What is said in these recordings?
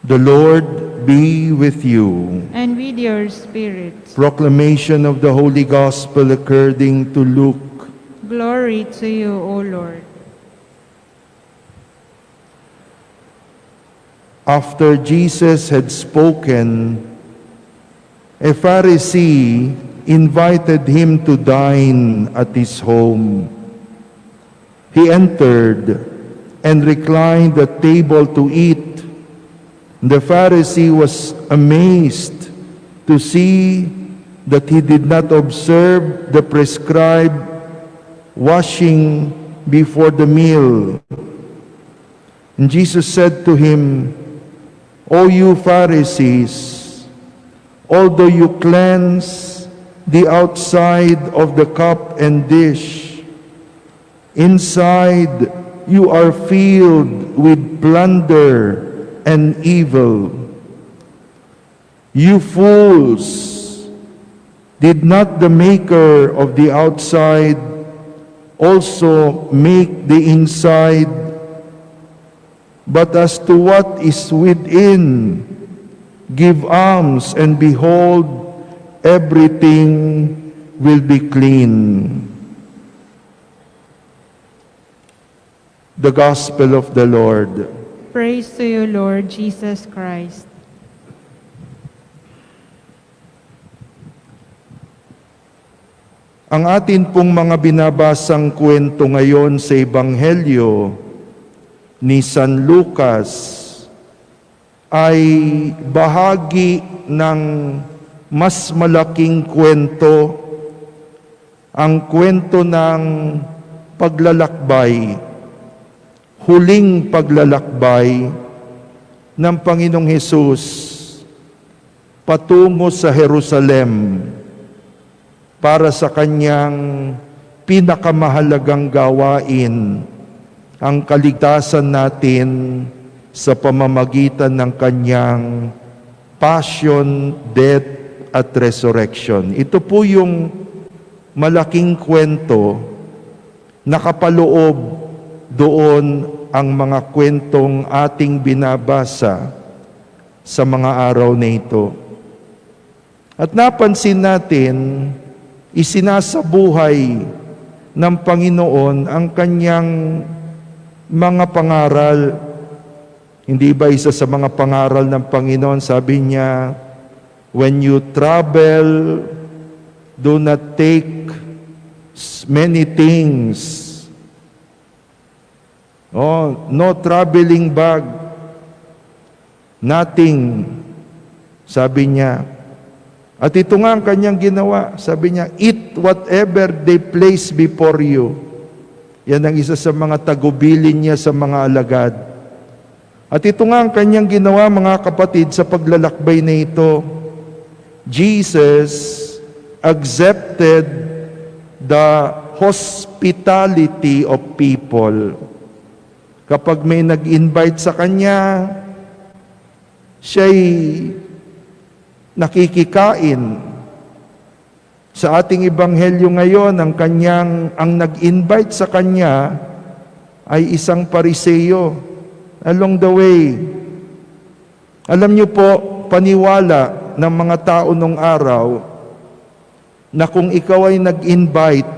The Lord be with you. And with your spirit. Proclamation of the Holy Gospel according to Luke. Glory to you, O Lord. After Jesus had spoken, a Pharisee invited him to dine at his home. He entered and reclined at table to eat. The Pharisee was amazed to see that he did not observe the prescribed washing before the meal. And Jesus said to him, "O you Pharisees, although you cleanse the outside of the cup and dish, inside you are filled with plunder and evil. You fools, did not the maker of the outside also make the inside? But as to what is within, give alms, and behold, everything will be clean." The Gospel of the Lord. Praise to you, Lord Jesus Christ. Ang atin pong mga binabasang kwento ngayon sa Ebanghelyo ni San Lucas ay bahagi ng mas malaking kwento, ang kwento ng paglalakbay, huling paglalakbay ng Panginoong Hesus patungo sa Jerusalem para sa kanyang pinakamahalagang gawain, ang kaligtasan natin sa pamamagitan ng kanyang passion, death, at resurrection. Ito po yung malaking kwento, nakapaloob doon ang mga kwentong ating binabasa sa mga araw na ito. At napansin natin, isinasabuhay ng Panginoon ang kanyang mga pangaral. Hindi ba isa sa mga pangaral ng Panginoon, sabi niya, when you travel, do not take many things. Oh, no traveling bag. Nothing. Sabi niya. At ito nga ang kanyang ginawa. Sabi niya, eat whatever they place before you. Yan ang isa sa mga tagubilin niya sa mga alagad. At ito nga ang kanyang ginawa, mga kapatid, sa paglalakbay na ito. Jesus accepted the hospitality of people. Kapag may nag-invite sa kanya, siya'y nakikikain. Sa ating ebanghelyo ngayon, ang nag-invite sa kanya ay isang Pariseo. Along the way, alam niyo po, paniwala ng mga tao nung araw na kung ikaw ay nag-invite,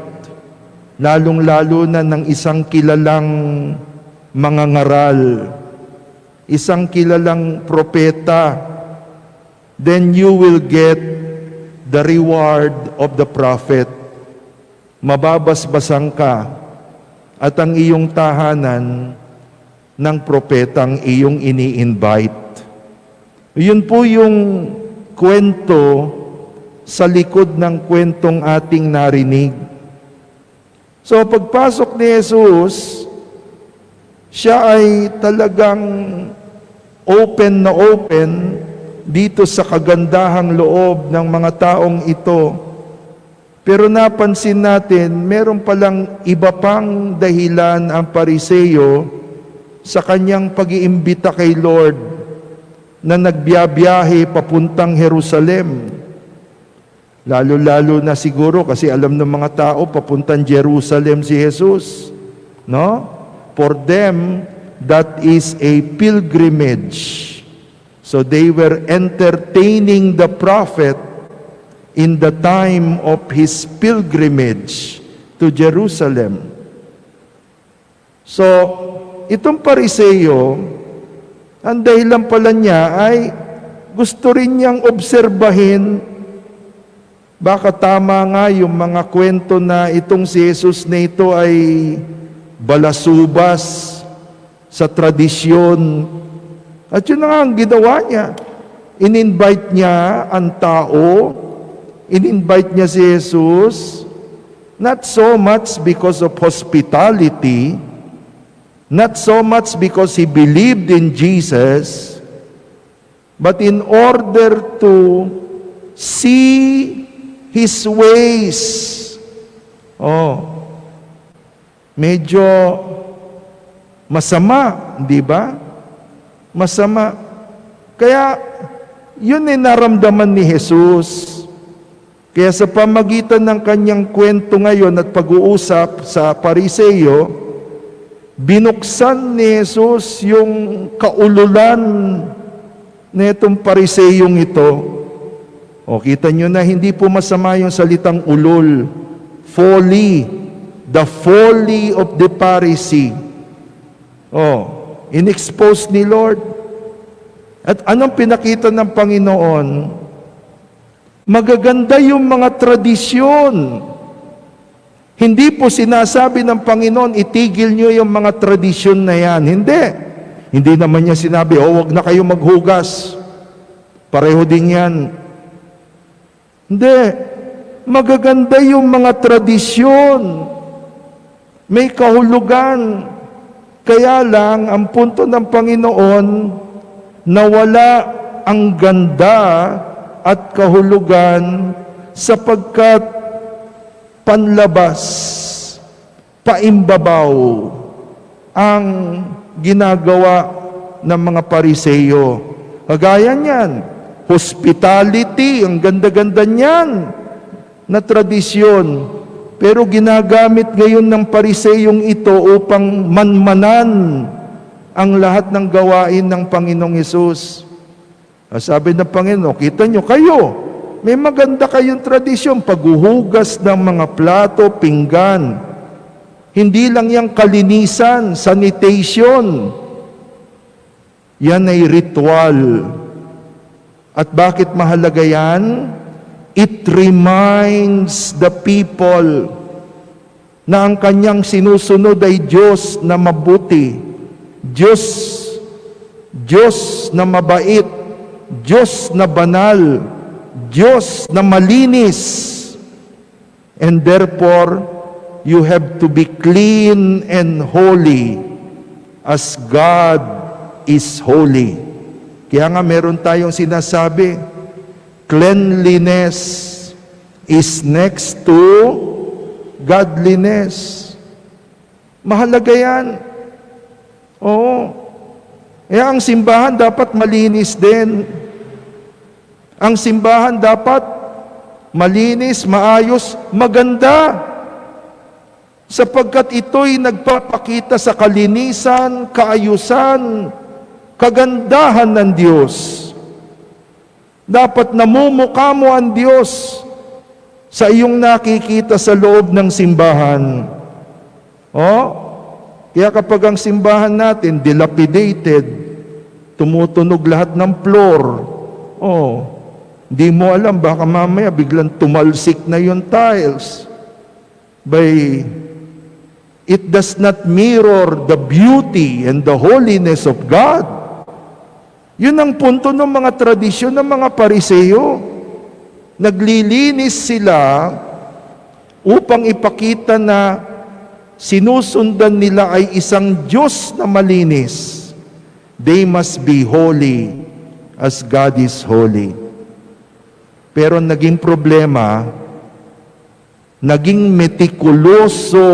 lalong-lalo na ng isang kilalang mga ngaral, isang kilalang propeta, then you will get the reward of the prophet. Mababasbasan ka at ang iyong tahanan ng propetang iyong ini-invite. Yun po yung kwento sa likod ng kwentong ating narinig. So pagpasok ni Jesus, siya ay talagang open na open dito sa kagandahang loob ng mga taong ito. Pero napansin natin, meron palang iba pang dahilan ang Pariseo sa kanyang pag-iimbita kay Lord na nagbiyabiyahe papuntang Jerusalem. Lalo-lalo na siguro kasi alam ng mga tao papuntang Jerusalem si Jesus. No? For them, that is a pilgrimage. So they were entertaining the prophet in the time of his pilgrimage to Jerusalem. So, itong Pariseo, ang dahilan pala niya ay gusto rin niyang obserbahin, baka tama nga yung mga kwento na itong si Jesus na ito ay balasubas sa tradisyon. At yun na nga ang ginawa niya. In-invite niya ang tao, in-invite niya si Jesus, not so much because of hospitality, not so much because he believed in Jesus, but in order to see his ways. Medyo masama, di ba? Masama. Kaya, yun ay naramdaman ni Jesus. Kaya sa pamagitan ng kanyang kwento ngayon at pag-uusap sa Pariseo, binuksan ni Jesus yung kaululan na itong Pariseyong ito. O, kita nyo na hindi po masama yung salitang ulol. Folly. The folly of the Pharisee. In-expose ni Lord. At anong pinakita ng Panginoon? Magaganda yung mga tradisyon. Hindi po sinasabi ng Panginoon, itigil nyo yung mga tradisyon na yan. Hindi. Hindi naman niya sinabi, huwag na kayo maghugas. Pareho din yan. Hindi. Magaganda yung mga tradisyon. May kahulugan. Kaya lang, ang punto ng Panginoon, nawala ang ganda at kahulugan sapagkat panlabas, paimbabaw ang ginagawa ng mga Pariseo. Kagaya niyan, hospitality, ang ganda-ganda niyan na tradisyon. Pero ginagamit ngayon ng Pariseyong ito upang manmanan ang lahat ng gawain ng Panginoong Hesus. Sabi ng Panginoon, kita nyo, kayo, may maganda kayong tradisyon, paghuhugas ng mga plato, pinggan. Hindi lang yung kalinisan, sanitation. Yan ay ritual. At bakit mahalaga yan? It reminds the people na ang kanyang sinusunod ay Diyos na mabuti, Diyos na mabait, Diyos na banal, Diyos na malinis. And therefore, you have to be clean and holy as God is holy. Kaya nga meron tayong sinasabi, cleanliness is next to godliness. Mahalaga yan. Oo. Ang simbahan dapat malinis din. Ang simbahan dapat malinis, maayos, maganda. Sapagkat ito'y nagpapakita sa kalinisan, kaayusan, kagandahan ng Diyos. Dapat namumukha mo ang Diyos sa iyong nakikita sa loob ng simbahan. Kaya kapag ang simbahan natin dilapidated, tumutunog lahat ng floor, di mo alam, baka mamaya biglang tumalsik na yung tiles. It does not mirror the beauty and the holiness of God. Yun ang punto ng mga tradisyon ng mga Pariseo. Naglilinis sila upang ipakita na sinusundan nila ay isang Diyos na malinis. They must be holy as God is holy. Pero naging problema, naging metikuloso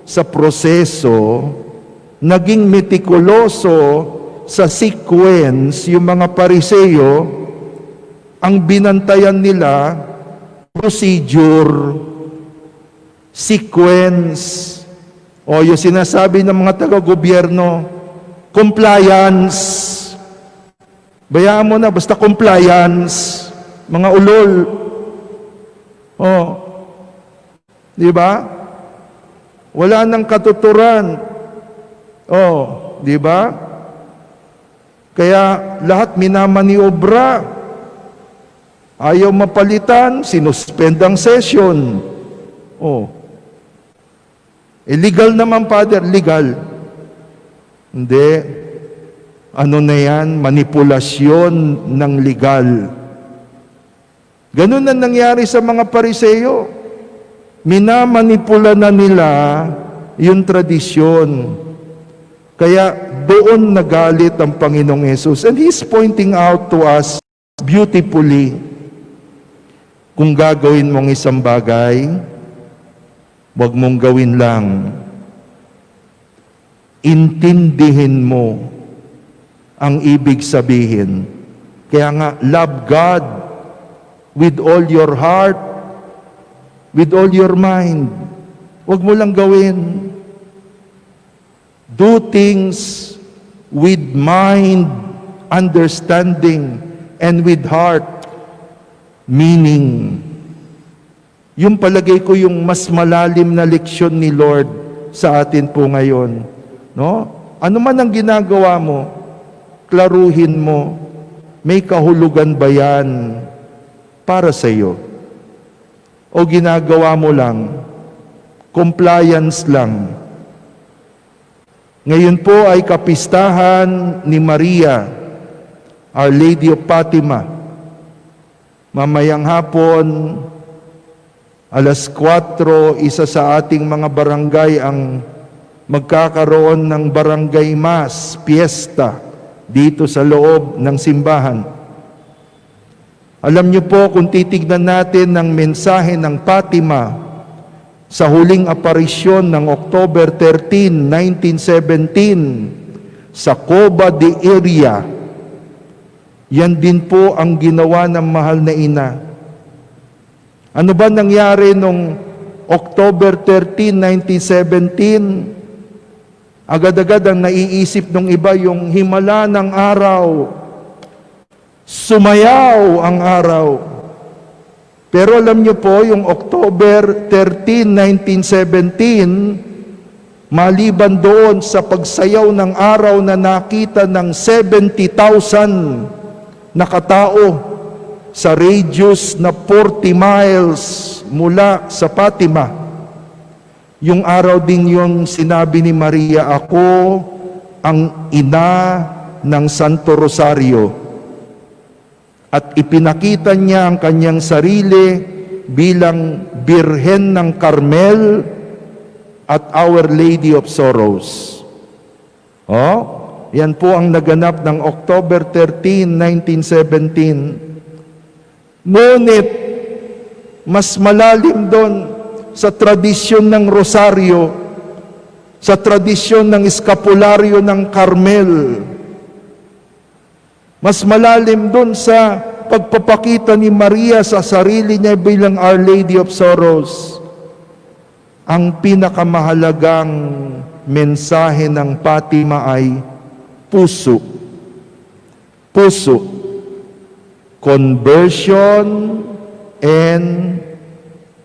sa proseso, naging metikuloso sa sequence yung mga Pariseo. Ang binantayan nila, procedure, sequence, o yung sinasabi ng mga taga-gobyerno, compliance. Bayaan mo na, basta compliance, mga ulol. Oh, di ba? Wala nang katuturan. Oh, di ba? Kaya lahat minamaniobra. Ayaw mapalitan, sinuspend ang session. Oh. Illegal naman, Father, legal. Hindi. Ano na yan? Manipulasyon ng legal. Ganun ang nangyari sa mga Pariseo. Minamanipula na nila yung tradisyon. Kaya doon nagalit ang Panginoong Hesus. And He's pointing out to us beautifully, kung gagawin mong isang bagay, huwag mong gawin lang. Intindihin mo ang ibig sabihin. Kaya nga, love God with all your heart, with all your mind. Huwag mo lang gawin. Do things with mind, understanding, and with heart. Meaning, yung palagay ko yung mas malalim na leksyon ni Lord sa atin po ngayon. No? Ano man ang ginagawa mo, klaruhin mo, may kahulugan ba yan para sa iyo? O ginagawa mo lang, compliance lang. Ngayon po ay kapistahan ni Maria, Our Lady of Fatima. Mamayang hapon, alas 4, isa sa ating mga barangay ang magkakaroon ng barangay mass, fiesta, dito sa loob ng simbahan. Alam niyo po, kung titignan natin ng mensahe ng Fatima sa huling aparisyon ng October 13, 1917 sa Cova de Iria, yan din po ang ginawa ng mahal na ina. Ano ba nangyari nung October 13, 1917? Agad-agad ang naiisip ng iba yung himala ng araw. Sumayaw ang araw. Pero alam niyo po, yung October 13, 1917, maliban doon sa pagsayaw ng araw na nakita ng 70,000 na katao sa radius na 40 miles mula sa Fatima, yung araw din yung sinabi ni Maria, ako ang ina ng Santo Rosario. At ipinakita niya ang kanyang sarili bilang Birhen ng Carmel at Our Lady of Sorrows. Oh, yan po ang naganap ng October 13, 1917. Ngunit, mas malalim doon sa tradisyon ng Rosaryo, sa tradisyon ng eskapularyo ng Carmel, mas malalim doon sa pagpapakita ni Maria sa sarili niya bilang Our Lady of Sorrows. Ang pinakamahalagang mensahe ng Fatima ay puso. Puso. Conversion and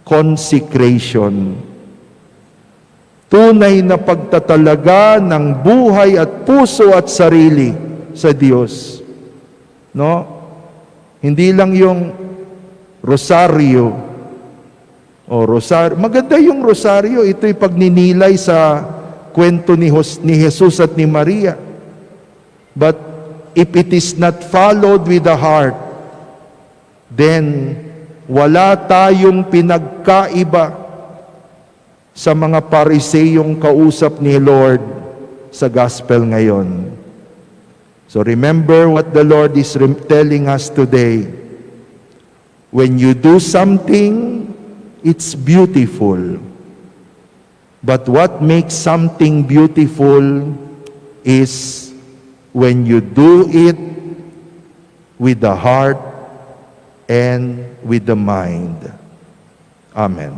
consecration. Tunay na pagtatalaga ng buhay at puso at sarili sa Diyos. No? Hindi lang yung rosaryo. Maganda yung rosaryo. Ito'y pagninilay sa kwento ni Jesus at ni Maria. But if it is not followed with the heart, then wala tayong pinagkaiba sa mga Pariseyong kausap ni Lord sa gospel ngayon. So remember what the Lord is telling us today. When you do something, it's beautiful. But what makes something beautiful is when you do it with the heart and with the mind. Amen.